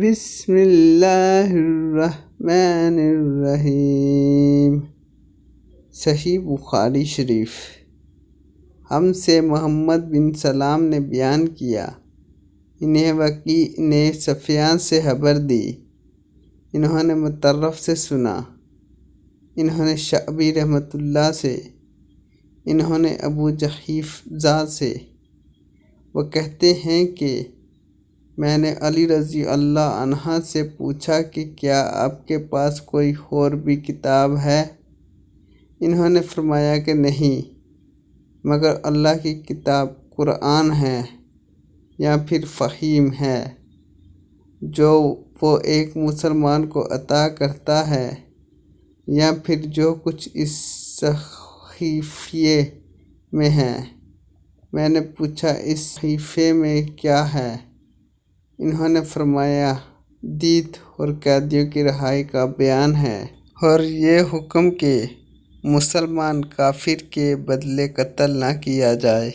بسم اللہ الرحمن الرحیم۔ صحیح بخاری شریف۔ ہم سے محمد بن سلام نے بیان کیا، انہیں وکیع نے سفیان سے خبر دی، انہوں نے مطرف سے سنا، انہوں نے شعبی رحمۃ اللہ سے، انہوں نے ابو جحیفہ سے۔ وہ کہتے ہیں کہ میں نے علی رضی اللہ عنہ سے پوچھا کہ کیا آپ کے پاس کوئی اور بھی کتاب ہے؟ انہوں نے فرمایا کہ نہیں، مگر اللہ کی کتاب قرآن ہے، یا پھر فہیم ہے، جو وہ ایک مسلمان کو عطا کرتا ہے، یا پھر جو کچھ اس صحیفے میں ہے۔ میں نے پوچھا اس صحیفے میں کیا ہے؟ انہوں نے فرمایا دیت اور قیدیوں کی رہائی کا بیان ہے، اور یہ حکم کہ مسلمان کافر کے بدلے قتل نہ کیا جائے۔